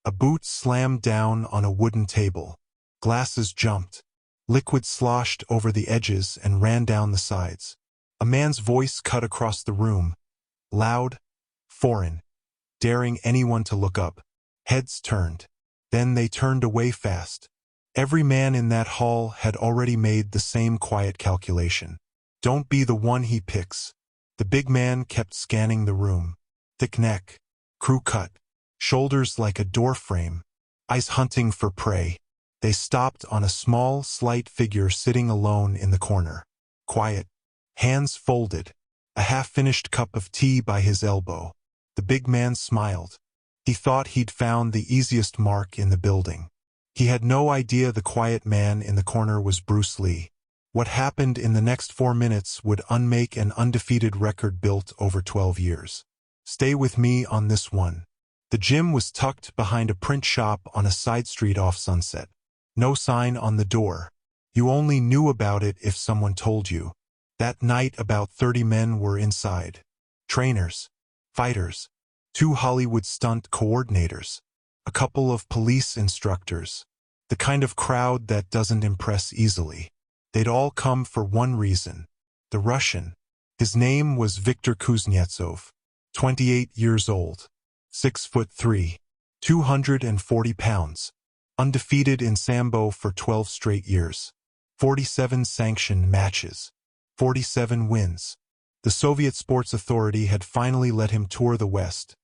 A boot slammed down on a wooden table. Glasses jumped. Liquid sloshed over the edges and ran down the sides. A man's voice cut across the room. Loud, foreign, daring anyone to look up. Heads turned. Then they turned away fast. Every man in that hall had already made the same quiet calculation. Don't be the one he picks. The big man kept scanning the room. Thick neck, crew cut, shoulders like a door frame, eyes hunting for prey. They stopped on a small, slight figure sitting alone in the corner. Quiet, hands folded, a half-finished cup of tea by his elbow. The big man smiled. He thought he'd found the easiest mark in the building. He had no idea the quiet man in the corner was Bruce Lee. What happened in the next 4 minutes would unmake an undefeated record built over 12 years. Stay with me on this one. The gym was tucked behind a print shop on a side street off Sunset. No sign on the door. You only knew about it if someone told you. That night about 30 men were inside. Trainers, fighters, 2 Hollywood stunt coordinators, a couple of police instructors. The kind of crowd that doesn't impress easily. They'd all come for one reason. The Russian. His name was Viktor Kuznetsov, 28 years old, 6'3", 240 pounds, undefeated in Sambo for 12 straight years, 47 sanctioned matches, 47 wins. The Soviet Sports Authority had finally let him tour the West,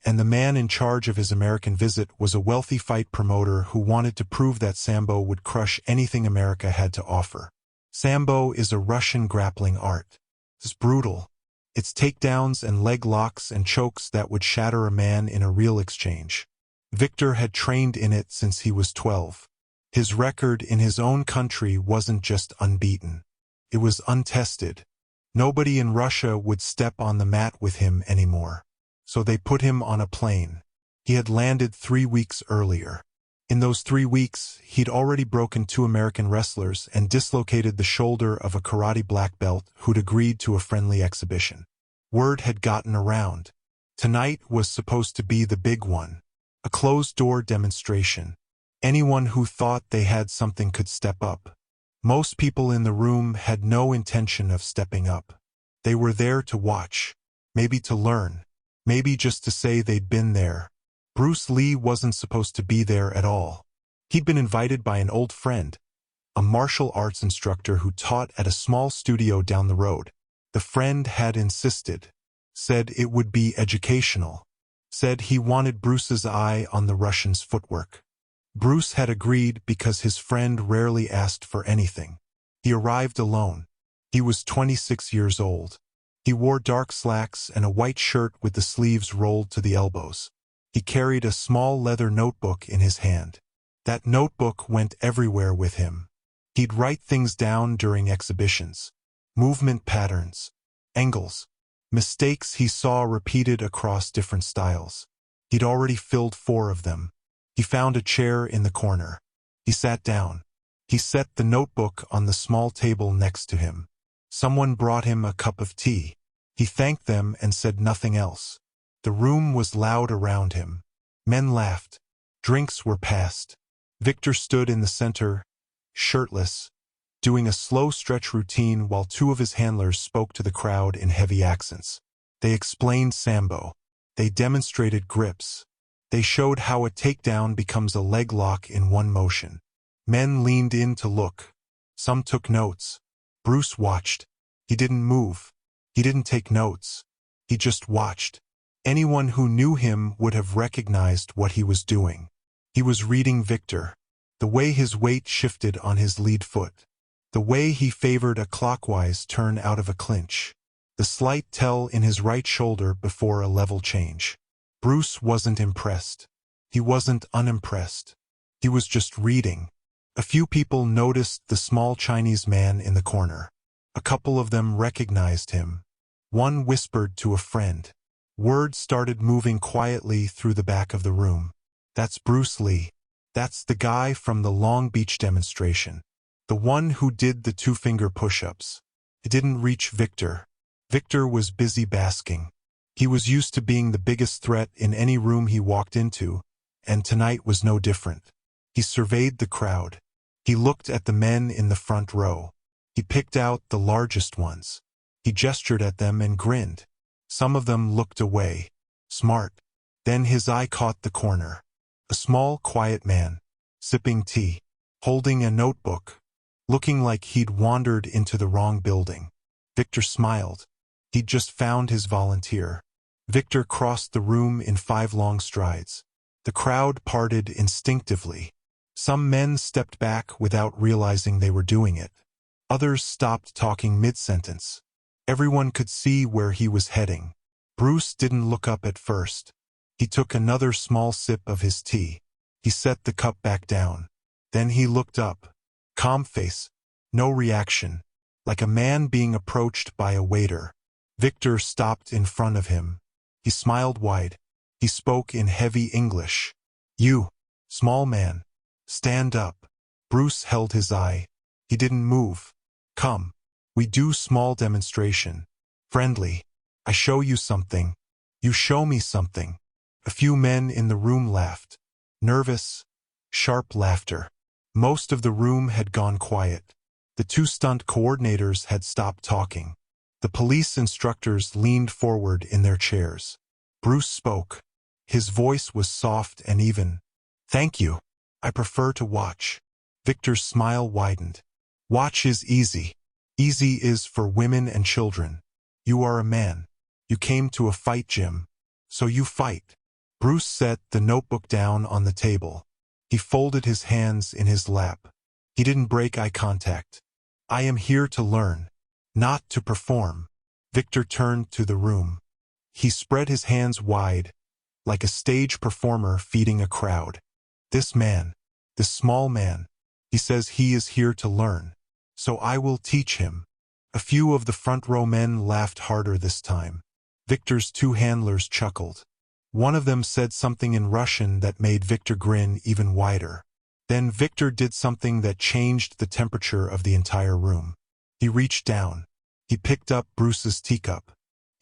and the man in charge of his American visit was a wealthy fight promoter who wanted to prove that Sambo would crush anything America had to offer. Sambo is a Russian grappling art. It's brutal. It's takedowns and leg locks and chokes that would shatter a man in a real exchange. Victor had trained in it since he was 12. His record in his own country wasn't just unbeaten. It was untested. Nobody in Russia would step on the mat with him anymore. So they put him on a plane. He had landed 3 weeks earlier. In those 3 weeks, he'd already broken 2 American wrestlers and dislocated the shoulder of a karate black belt who'd agreed to a friendly exhibition. Word had gotten around. Tonight was supposed to be the big one. A closed-door demonstration. Anyone who thought they had something could step up. Most people in the room had no intention of stepping up. They were there to watch. Maybe to learn. Maybe just to say they'd been there. Bruce Lee wasn't supposed to be there at all. He'd been invited by an old friend, a martial arts instructor who taught at a small studio down the road. The friend had insisted, said it would be educational, said he wanted Bruce's eye on the Russian's footwork. Bruce had agreed because his friend rarely asked for anything. He arrived alone. He was 26 years old. He wore dark slacks and a white shirt with the sleeves rolled to the elbows. He carried a small leather notebook in his hand. That notebook went everywhere with him. He'd write things down during exhibitions. Movement patterns, angles, mistakes he saw repeated across different styles. He'd already filled 4 of them. He found a chair in the corner. He sat down. He set the notebook on the small table next to him. Someone brought him a cup of tea. He thanked them and said nothing else. The room was loud around him. Men laughed. Drinks were passed. Victor stood in the center, shirtless, doing a slow stretch routine while 2 of his handlers spoke to the crowd in heavy accents. They explained Sambo. They demonstrated grips. They showed how a takedown becomes a leg lock in one motion. Men leaned in to look. Some took notes. Bruce watched. He didn't move. He didn't take notes. He just watched. Anyone who knew him would have recognized what he was doing. He was reading Victor. The way his weight shifted on his lead foot. The way he favored a clockwise turn out of a clinch. The slight tell in his right shoulder before a level change. Bruce wasn't impressed. He wasn't unimpressed. He was just reading. A few people noticed the small Chinese man in the corner. A couple of them recognized him. One whispered to a friend. Word started moving quietly through the back of the room. That's Bruce Lee. That's the guy from the Long Beach demonstration. The one who did the 2-finger push-ups. It didn't reach Victor. Victor was busy basking. He was used to being the biggest threat in any room he walked into, and tonight was no different. He surveyed the crowd. He looked at the men in the front row. He picked out the largest ones. He gestured at them and grinned. Some of them looked away. Smart. Then his eye caught the corner. A small, quiet man, sipping tea, holding a notebook, looking like he'd wandered into the wrong building. Victor smiled. He'd just found his volunteer. Victor crossed the room in 5 long strides. The crowd parted instinctively. Some men stepped back without realizing they were doing it. Others stopped talking mid-sentence. Everyone could see where he was heading. Bruce didn't look up at first. He took another small sip of his tea. He set the cup back down. Then he looked up. Calm face. No reaction. Like a man being approached by a waiter. Victor stopped in front of him. He smiled wide. He spoke in heavy English. "You, small man, stand up." Bruce held his eye. He didn't move. "Come. We do small demonstration. Friendly. I show you something. You show me something." A few men in the room laughed. Nervous, sharp laughter. Most of the room had gone quiet. The 2 stunt coordinators had stopped talking. The police instructors leaned forward in their chairs. Bruce spoke. His voice was soft and even. "Thank you. I prefer to watch." Victor's smile widened. "Watch is easy. Easy is for women and children. You are a man. You came to a fight gym. So you fight." Bruce set the notebook down on the table. He folded his hands in his lap. He didn't break eye contact. "I am here to learn, not to perform." Victor turned to the room. He spread his hands wide, like a stage performer feeding a crowd. "This man, this small man, he says he is here to learn. So I will teach him." A few of the front row men laughed harder this time. Victor's 2 handlers chuckled. One of them said something in Russian that made Victor grin even wider. Then Victor did something that changed the temperature of the entire room. He reached down. He picked up Bruce's teacup.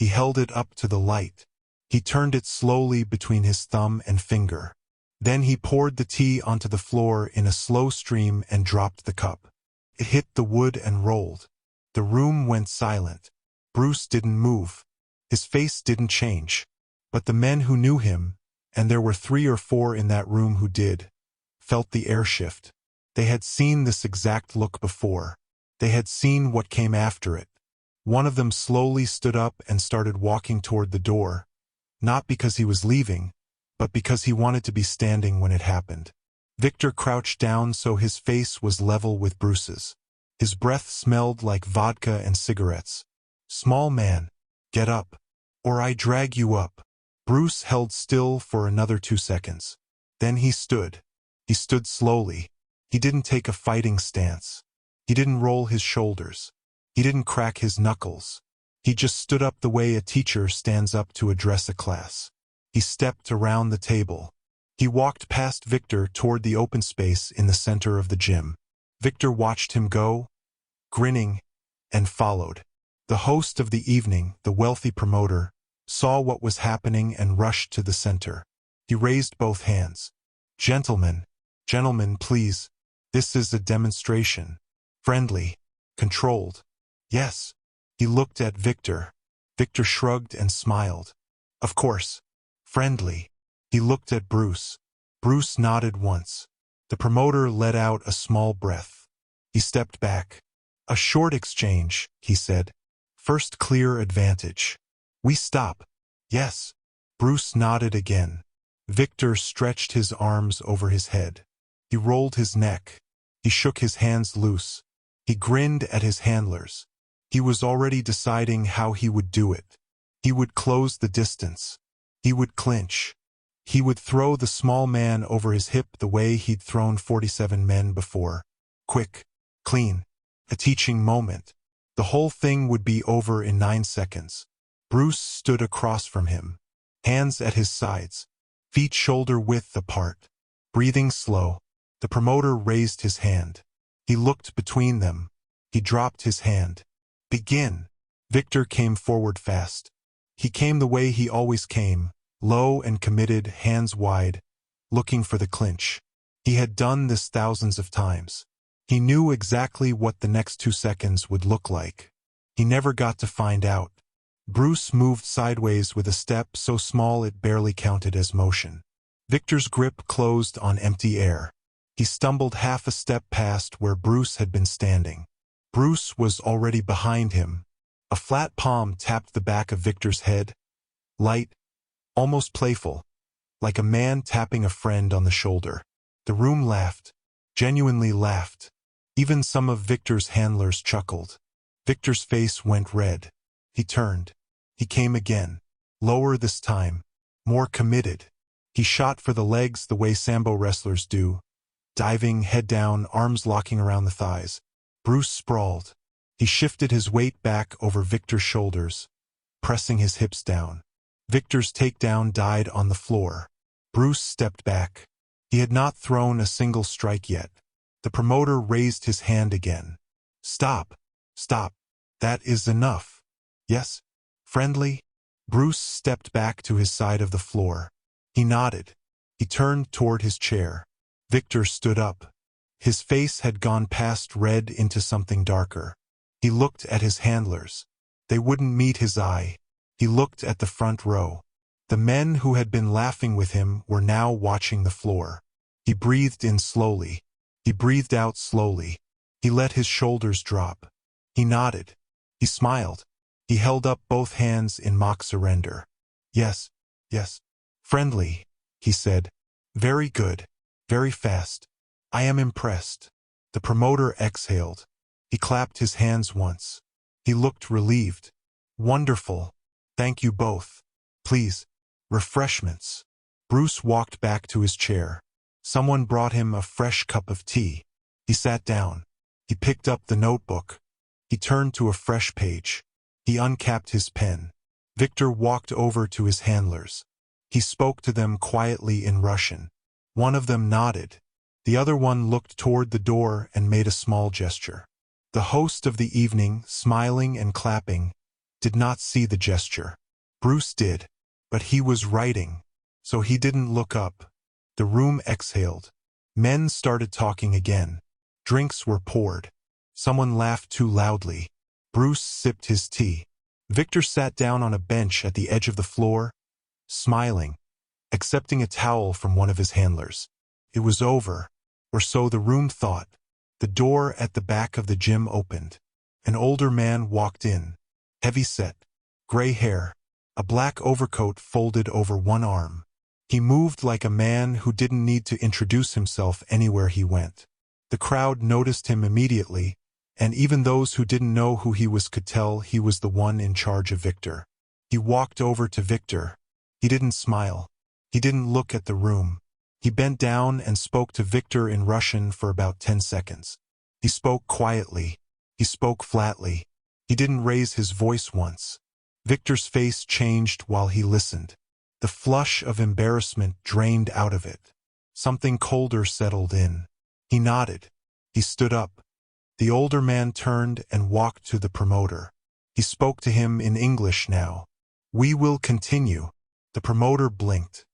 He held it up to the light. He turned it slowly between his thumb and finger. Then he poured the tea onto the floor in a slow stream and dropped the cup. It hit the wood and rolled. The room went silent. Bruce didn't move. His face didn't change. But the men who knew him, and there were 3 or 4 in that room who did, felt the air shift. They had seen this exact look before. They had seen what came after it. One of them slowly stood up and started walking toward the door, not because he was leaving, but because he wanted to be standing when it happened. Victor crouched down so his face was level with Bruce's. His breath smelled like vodka and cigarettes. "Small man, get up, or I drag you up." Bruce held still for another 2 seconds. Then he stood. He stood slowly. He didn't take a fighting stance. He didn't roll his shoulders. He didn't crack his knuckles. He just stood up the way a teacher stands up to address a class. He stepped around the table. He walked past Victor toward the open space in the center of the gym. Victor watched him go, grinning, and followed. The host of the evening, the wealthy promoter, saw what was happening and rushed to the center. He raised both hands. "Gentlemen, gentlemen, please. This is a demonstration. Friendly. Controlled." "Yes." He looked at Victor. Victor shrugged and smiled. "Of course. Friendly." He looked at Bruce. Bruce nodded once. The promoter let out a small breath. He stepped back. "A short exchange," he said. "First clear advantage. We stop." "Yes." Bruce nodded again. Victor stretched his arms over his head. He rolled his neck. He shook his hands loose. He grinned at his handlers. He was already deciding how he would do it. He would close the distance. He would clinch. He would throw the small man over his hip the way he'd thrown 47 men before. Quick. Clean. A teaching moment. The whole thing would be over in 9 seconds. Bruce stood across from him, hands at his sides, feet shoulder-width apart. Breathing slow, the promoter raised his hand. He looked between them. He dropped his hand. "Begin." Victor came forward fast. He came the way he always came, low and committed, hands wide, looking for the clinch. He had done this thousands of times. He knew exactly what the next 2 seconds would look like. He never got to find out. Bruce moved sideways with a step so small it barely counted as motion. Victor's grip closed on empty air. He stumbled half a step past where Bruce had been standing. Bruce was already behind him. A flat palm tapped the back of Victor's head, light, almost playful, like a man tapping a friend on the shoulder. The room laughed, genuinely laughed. Even some of Victor's handlers chuckled. Victor's face went red. He turned. He came again. Lower this time. More committed. He shot for the legs the way Sambo wrestlers do, diving head down, arms locking around the thighs. Bruce sprawled. He shifted his weight back over Victor's shoulders, pressing his hips down. Victor's takedown died on the floor. Bruce stepped back. He had not thrown a single strike yet. The promoter raised his hand again. Stop. Stop. That is enough. Yes? Friendly? Bruce stepped back to his side of the floor. He nodded. He turned toward his chair. Victor stood up. His face had gone past red into something darker. He looked at his handlers. They wouldn't meet his eye. He looked at the front row. The men who had been laughing with him were now watching the floor. He breathed in slowly. He breathed out slowly. He let his shoulders drop. He nodded. He smiled. He held up both hands in mock surrender. Yes, yes. Friendly, he said. Very good. Very fast. I am impressed. The promoter exhaled. He clapped his hands once. He looked relieved. Wonderful. Thank you both. Please. Refreshments. Bruce walked back to his chair. Someone brought him a fresh cup of tea. He sat down. He picked up the notebook. He turned to a fresh page. He uncapped his pen. Victor walked over to his handlers. He spoke to them quietly in Russian. One of them nodded. The other one looked toward the door and made a small gesture. The host of the evening, smiling and clapping, did not see the gesture. Bruce did, but he was writing, so he didn't look up. The room exhaled. Men started talking again. Drinks were poured. Someone laughed too loudly. Bruce sipped his tea. Victor sat down on a bench at the edge of the floor, smiling, accepting a towel from one of his handlers. It was over, or so the room thought. The door at the back of the gym opened. An older man walked in, heavy-set, gray hair, a black overcoat folded over one arm. He moved like a man who didn't need to introduce himself anywhere he went. The crowd noticed him immediately, and even those who didn't know who he was could tell he was the one in charge of Victor. He walked over to Victor. He didn't smile. He didn't look at the room. He bent down and spoke to Victor in Russian for about 10 seconds. He spoke quietly. He spoke flatly. He didn't raise his voice once. Victor's face changed while he listened. The flush of embarrassment drained out of it. Something colder settled in. He nodded. He stood up. The older man turned and walked to the promoter. He spoke to him in English now. We will continue. The promoter blinked.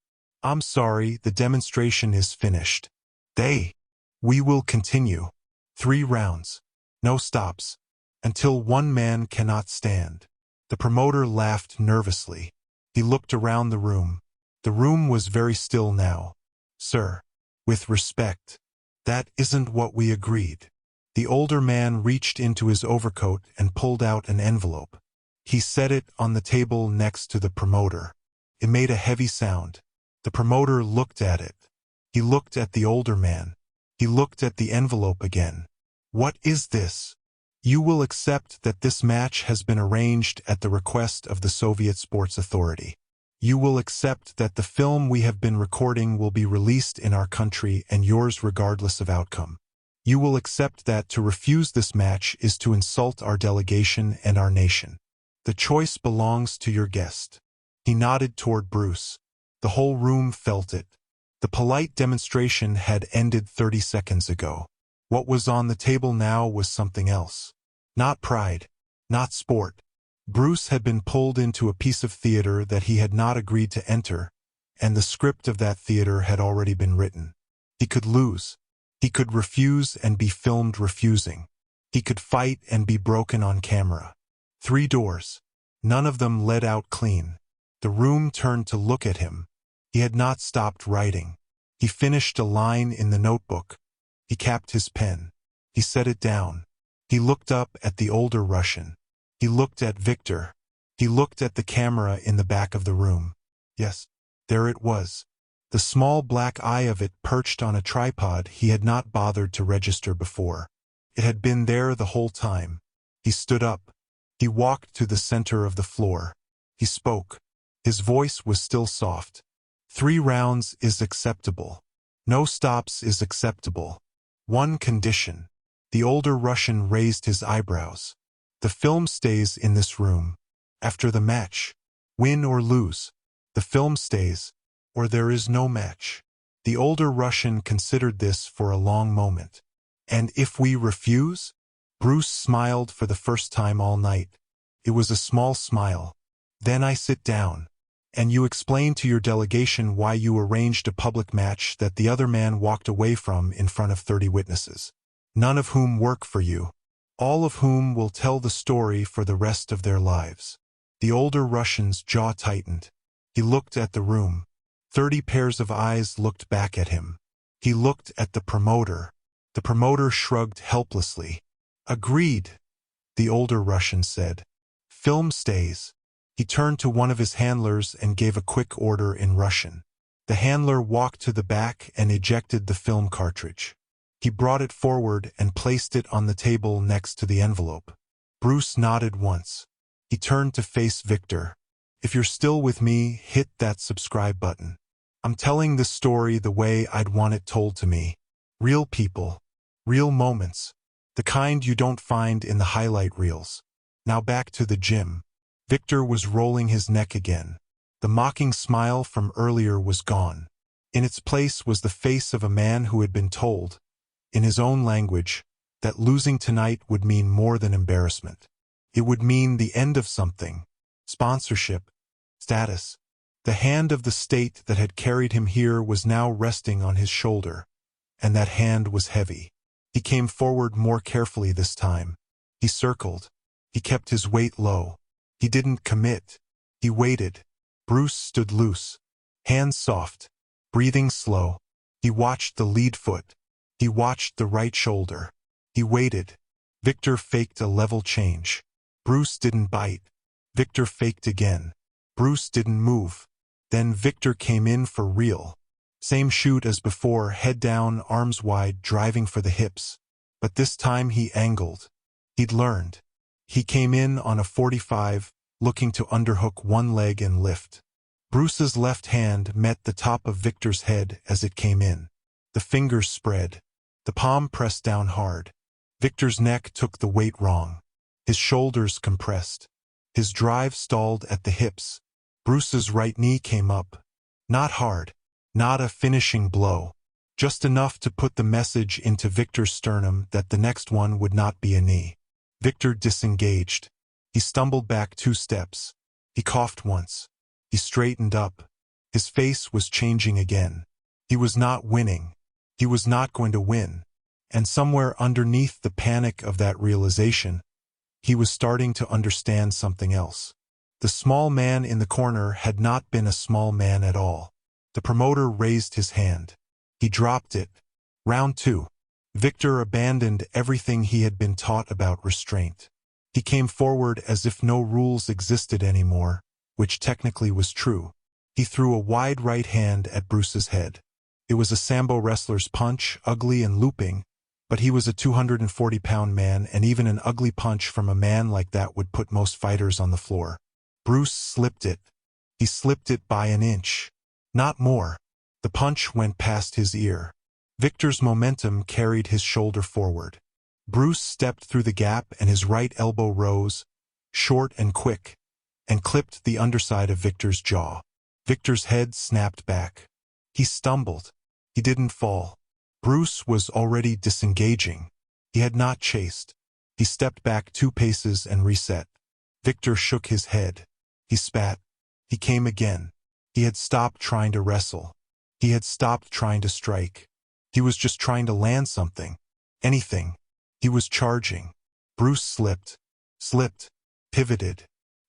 I'm sorry, the demonstration is finished. We will continue. 3 rounds. No stops. Until one man cannot stand. The promoter laughed nervously. He looked around the room. The room was very still now. Sir, with respect, that isn't what we agreed. The older man reached into his overcoat and pulled out an envelope. He set it on the table next to the promoter. It made a heavy sound. The promoter looked at it. He looked at the older man. He looked at the envelope again. What is this? You will accept that this match has been arranged at the request of the Soviet Sports Authority. You will accept that the film we have been recording will be released in our country and yours regardless of outcome. You will accept that to refuse this match is to insult our delegation and our nation. The choice belongs to your guest. He nodded toward Bruce. The whole room felt it. The polite demonstration had ended 30 seconds ago. What was on the table now was something else. Not pride. Not sport. Bruce had been pulled into a piece of theater that he had not agreed to enter, and the script of that theater had already been written. He could lose. He could refuse and be filmed refusing. He could fight and be broken on camera. 3 doors. None of them led out clean. The room turned to look at him. He had not stopped writing. He finished a line in the notebook. He capped his pen. He set it down. He looked up at the older Russian. He looked at Victor. He looked at the camera in the back of the room. Yes, there it was. The small black eye of it perched on a tripod he had not bothered to register before. It had been there the whole time. He stood up. He walked to the center of the floor. He spoke. His voice was still soft. 3 rounds is acceptable. No stops is acceptable. 1 condition. The older Russian raised his eyebrows. The film stays in this room. After the match. Win or lose. The film stays, or there is no match. The older Russian considered this for a long moment. And if we refuse? Bruce smiled for the first time all night. It was a small smile. Then I sit down. And you explain to your delegation why you arranged a public match that the other man walked away from in front of 30 witnesses. None of whom work for you. All of whom will tell the story for the rest of their lives. The older Russian's jaw tightened. He looked at the room. 30 pairs of eyes looked back at him. He looked at the promoter. The promoter shrugged helplessly. Agreed, the older Russian said. Film stays. He turned to one of his handlers and gave a quick order in Russian. The handler walked to the back and ejected the film cartridge. He brought it forward and placed it on the table next to the envelope. Bruce nodded once. He turned to face Victor. If you're still with me, hit that subscribe button. I'm telling this story the way I'd want it told to me. Real people. Real moments. The kind you don't find in the highlight reels. Now back to the gym. Victor was rolling his neck again. The mocking smile from earlier was gone. In its place was the face of a man who had been told, in his own language, that losing tonight would mean more than embarrassment. It would mean the end of something. Sponsorship. Status. The hand of the state that had carried him here was now resting on his shoulder, and that hand was heavy. He came forward more carefully this time. He circled. He kept his weight low. He didn't commit. He waited. Bruce stood loose. Hands soft. Breathing slow. He watched the lead foot. He watched the right shoulder. He waited. Victor faked a level change. Bruce didn't bite. Victor faked again. Bruce didn't move. Then Victor came in for real. Same shoot as before, head down, arms wide, driving for the hips. But this time he angled. He'd learned. He came in on a 45, looking to underhook one leg and lift. Bruce's left hand met the top of Victor's head as it came in. The fingers spread. The palm pressed down hard. Victor's neck took the weight wrong. His shoulders compressed. His drive stalled at the hips. Bruce's right knee came up. Not hard. Not a finishing blow. Just enough to put the message into Victor's sternum that the next one would not be a knee. Victor disengaged. He stumbled back 2 steps. He coughed once. He straightened up. His face was changing again. He was not winning. He was not going to win. And somewhere underneath the panic of that realization, he was starting to understand something else. The small man in the corner had not been a small man at all. The promoter raised his hand. He dropped it. Round 2. Victor abandoned everything he had been taught about restraint. He came forward as if no rules existed anymore, which technically was true. He threw a wide right hand at Bruce's head. It was a Sambo wrestler's punch, ugly and looping, but he was a 240-pound man, and even an ugly punch from a man like that would put most fighters on the floor. Bruce slipped it. He slipped it by an inch. Not more. The punch went past his ear. Victor's momentum carried his shoulder forward. Bruce stepped through the gap and his right elbow rose, short and quick, and clipped the underside of Victor's jaw. Victor's head snapped back. He stumbled. He didn't fall. Bruce was already disengaging. He had not chased. He stepped back 2 paces and reset. Victor shook his head. He spat. He came again. He had stopped trying to wrestle. He had stopped trying to strike. He was just trying to land something. Anything. He was charging. Bruce slipped, pivoted.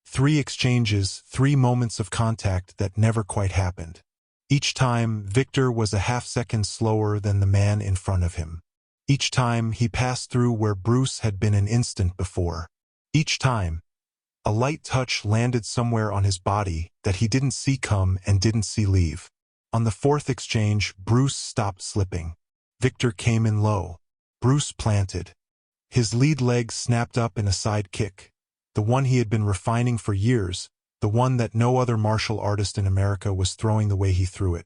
3 exchanges, 3 moments of contact that never quite happened. Each time, Victor was a half-second slower than the man in front of him. Each time, he passed through where Bruce had been an instant before. Each time, a light touch landed somewhere on his body that he didn't see come and didn't see leave. On the 4th exchange, Bruce stopped slipping. Victor came in low. Bruce planted. His lead leg snapped up in a side kick, the one he had been refining for years, the one that no other martial artist in America was throwing the way he threw it.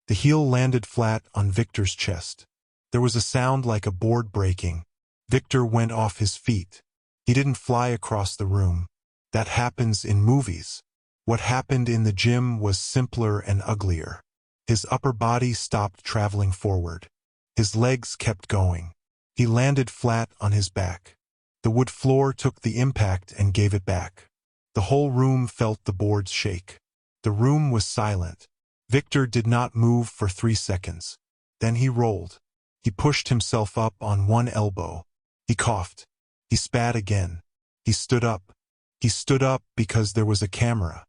The heel landed flat on Victor's chest. There was a sound like a board breaking. Victor went off his feet. He didn't fly across the room. That happens in movies. What happened in the gym was simpler and uglier. His upper body stopped traveling forward. His legs kept going. He landed flat on his back. The wood floor took the impact and gave it back. The whole room felt the boards shake. The room was silent. Victor did not move for 3 seconds. Then he rolled. He pushed himself up on one elbow. He coughed. He spat again. He stood up. He stood up because there was a camera.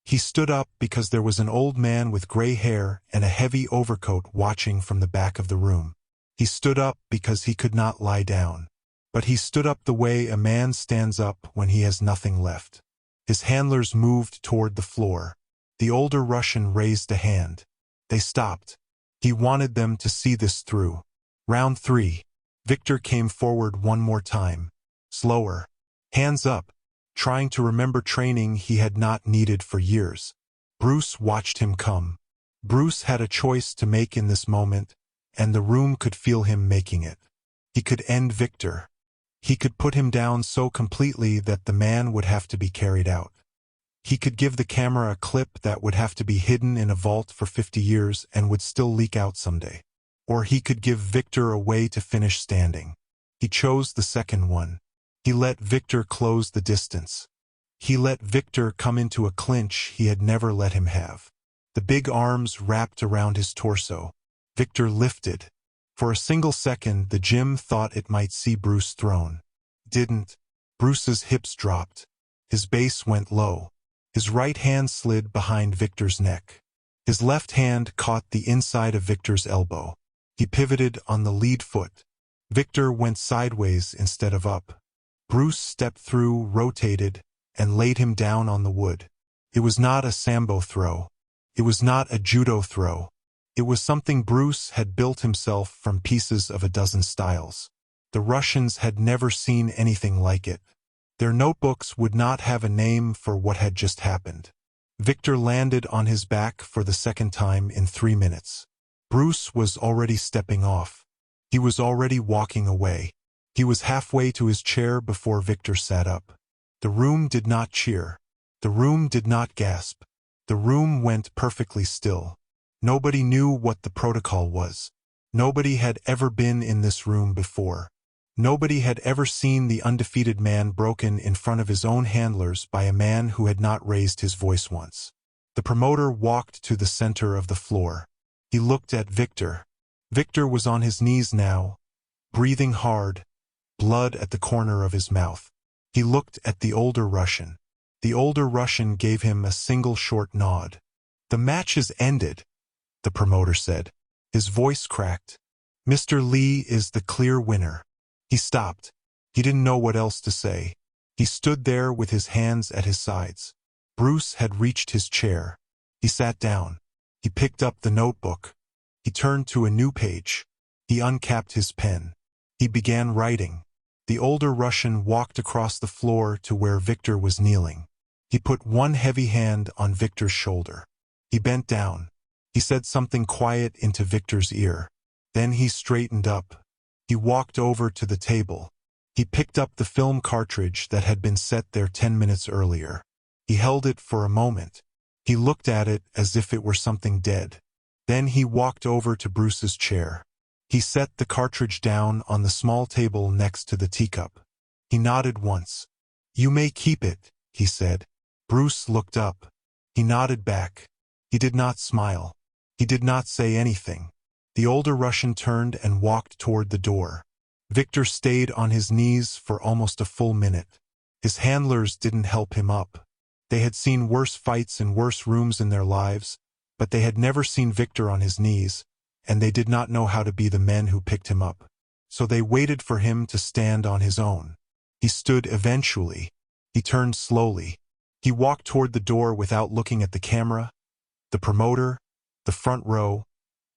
He stood up because there was an old man with gray hair and a heavy overcoat watching from the back of the room. He stood up because he could not lie down. But he stood up the way a man stands up when he has nothing left. His handlers moved toward the floor. The older Russian raised a hand. They stopped. He wanted them to see this through. Round 3. Victor came forward one more time. Slower. Hands up. Trying to remember training he had not needed for years. Bruce watched him come. Bruce had a choice to make in this moment, and the room could feel him making it. He could end Victor. He could put him down so completely that the man would have to be carried out. He could give the camera a clip that would have to be hidden in a vault for 50 years and would still leak out someday. Or he could give Victor a way to finish standing. He chose the second one. He let Victor close the distance. He let Victor come into a clinch he had never let him have. The big arms wrapped around his torso. Victor lifted. For a single second, the gym thought it might see Bruce thrown. Didn't. Bruce's hips dropped. His base went low. His right hand slid behind Victor's neck. His left hand caught the inside of Victor's elbow. He pivoted on the lead foot. Victor went sideways instead of up. Bruce stepped through, rotated, and laid him down on the wood. It was not a Sambo throw. It was not a judo throw. It was something Bruce had built himself from pieces of a dozen styles. The Russians had never seen anything like it. Their notebooks would not have a name for what had just happened. Victor landed on his back for the second time in 3 minutes. Bruce was already stepping off. He was already walking away. He was halfway to his chair before Victor sat up. The room did not cheer. The room did not gasp. The room went perfectly still. Nobody knew what the protocol was. Nobody had ever been in this room before. Nobody had ever seen the undefeated man broken in front of his own handlers by a man who had not raised his voice once. The promoter walked to the center of the floor. He looked at Victor. Victor was on his knees now, breathing hard, blood at the corner of his mouth. He looked at the older Russian. The older Russian gave him a single short nod. "The match is ended," the promoter said. His voice cracked. "Mr. Lee is the clear winner." He stopped. He didn't know what else to say. He stood there with his hands at his sides. Bruce had reached his chair. He sat down. He picked up the notebook. He turned to a new page. He uncapped his pen. He began writing. The older Russian walked across the floor to where Victor was kneeling. He put one heavy hand on Victor's shoulder. He bent down. He said something quiet into Victor's ear. Then he straightened up. He walked over to the table. He picked up the film cartridge that had been set there 10 minutes earlier. He held it for a moment. He looked at it as if it were something dead. Then he walked over to Bruce's chair. He set the cartridge down on the small table next to the teacup. He nodded once. "You may keep it," he said. Bruce looked up. He nodded back. He did not smile. He did not say anything. The older Russian turned and walked toward the door. Victor stayed on his knees for almost a full minute. His handlers didn't help him up. They had seen worse fights in worse rooms in their lives, but they had never seen Victor on his knees, and they did not know how to be the men who picked him up. So they waited for him to stand on his own. He stood eventually. He turned slowly. He walked toward the door without looking at the camera, the promoter, the front row,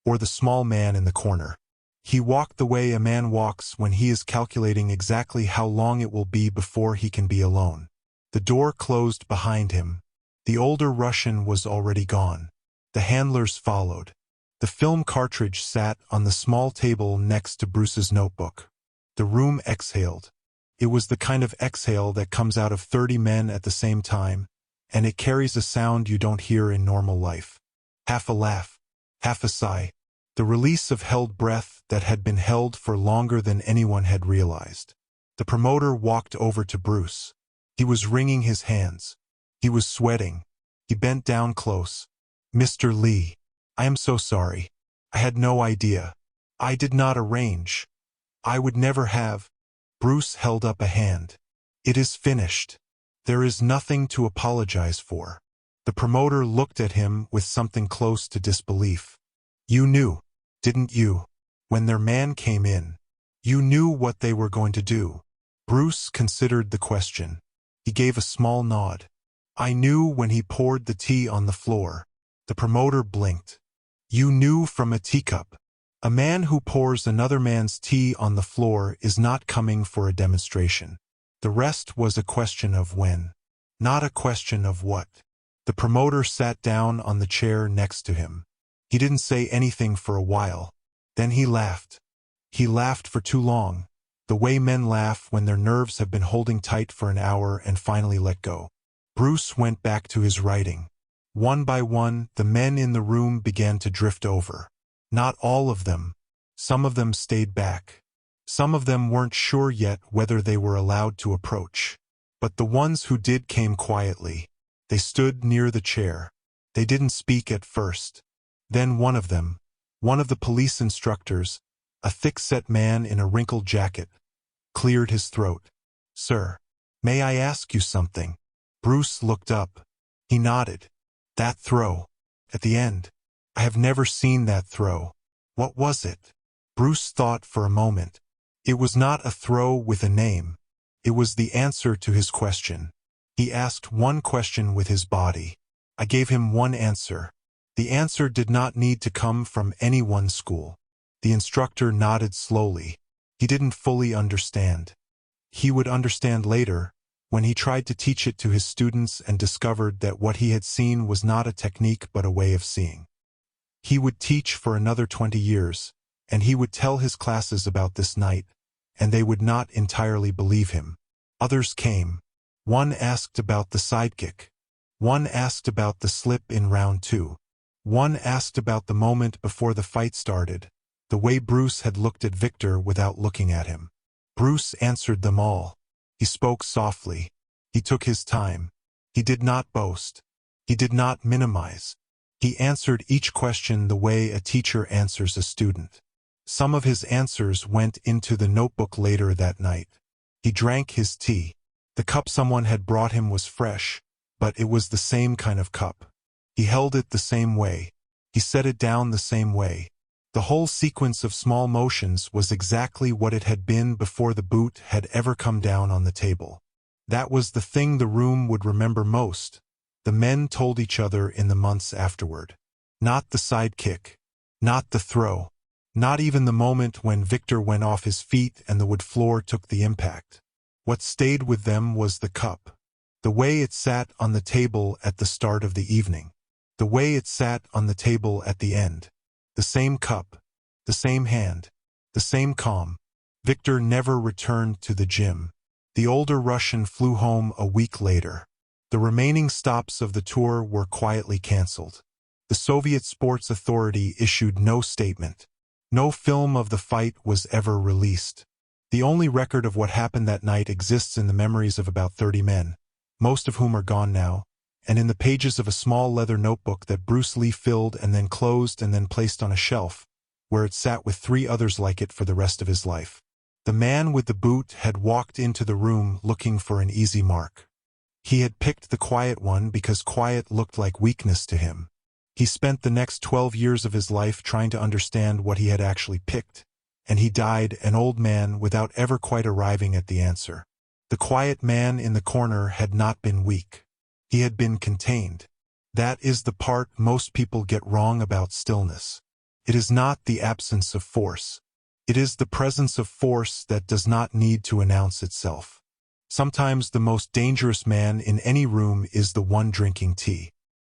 or the small man in the corner. He walked the way a man walks when he is calculating exactly how long it will be before he can be alone. The door closed behind him. The older Russian was already gone. The handlers followed. The film cartridge sat on the small table next to Bruce's notebook. The room exhaled. It was the kind of exhale that comes out of 30 men at the same time, and it carries a sound you don't hear in normal life. Half a laugh, half a sigh. The release of held breath that had been held for longer than anyone had realized. The promoter walked over to Bruce. He was wringing his hands. He was sweating. He bent down close. "Mr. Lee, I am so sorry. I had no idea. I did not arrange. I would never have." Bruce held up a hand. "It is finished. There is nothing to apologize for." The promoter looked at him with something close to disbelief. "You knew, didn't you? When their man came in, you knew what they were going to do." Bruce considered the question. He gave a small nod. "I knew when he poured the tea on the floor." The promoter blinked. "You knew from a teacup. A man who pours another man's tea on the floor is not coming for a demonstration. The rest was a question of when, not a question of what." The promoter sat down on the chair next to him. He didn't say anything for a while. Then he laughed. He laughed for too long, the way men laugh when their nerves have been holding tight for an hour and finally let go. Bruce went back to his writing. One by one, the men in the room began to drift over. Not all of them. Some of them stayed back. Some of them weren't sure yet whether they were allowed to approach. But the ones who did came quietly. They stood near the chair. They didn't speak at first. Then one of them, one of the police instructors, a thick-set man in a wrinkled jacket, cleared his throat. "Sir, may I ask you something?" Bruce looked up. He nodded. "That throw, at the end. I have never seen that throw. What was it?" Bruce thought for a moment. It was not a throw with a name. It was the answer to his question. He asked one question with his body. I gave him one answer. The answer did not need to come from any one school. The instructor nodded slowly. He didn't fully understand. He would understand later, when he tried to teach it to his students and discovered that what he had seen was not a technique but a way of seeing. He would teach for another 20 years, and he would tell his classes about this night, and they would not entirely believe him. Others came. One asked about the sidekick. One asked about the slip in round 2. One asked about the moment before the fight started, the way Bruce had looked at Victor without looking at him. Bruce answered them all. He spoke softly. He took his time. He did not boast. He did not minimize. He answered each question the way a teacher answers a student. Some of his answers went into the notebook later that night. He drank his tea. The cup someone had brought him was fresh, but it was the same kind of cup. He held it the same way. He set it down the same way. The whole sequence of small motions was exactly what it had been before the boot had ever come down on the table. That was the thing the room would remember most. The men told each other in the months afterward. Not the sidekick. Not the throw. Not even the moment when Victor went off his feet and the wood floor took the impact. What stayed with them was the cup. The way it sat on the table at the start of the evening. The way it sat on the table at the end. The same cup. The same hand. The same calm. Victor never returned to the gym. The older Russian flew home a week later. The remaining stops of the tour were quietly cancelled. The Soviet Sports Authority issued no statement. No film of the fight was ever released. The only record of what happened that night exists in the memories of about 30 men, most of whom are gone now, and in the pages of a small leather notebook that Bruce Lee filled and then closed and then placed on a shelf, where it sat with 3 others like it for the rest of his life. The man with the boot had walked into the room looking for an easy mark. He had picked the quiet one because quiet looked like weakness to him. He spent the next 12 years of his life trying to understand what he had actually picked, and he died an old man without ever quite arriving at the answer. The quiet man in the corner had not been weak. He had been contained. That is the part most people get wrong about stillness. It is not the absence of force. It is the presence of force that does not need to announce itself. Sometimes the most dangerous man in any room is the one drinking tea.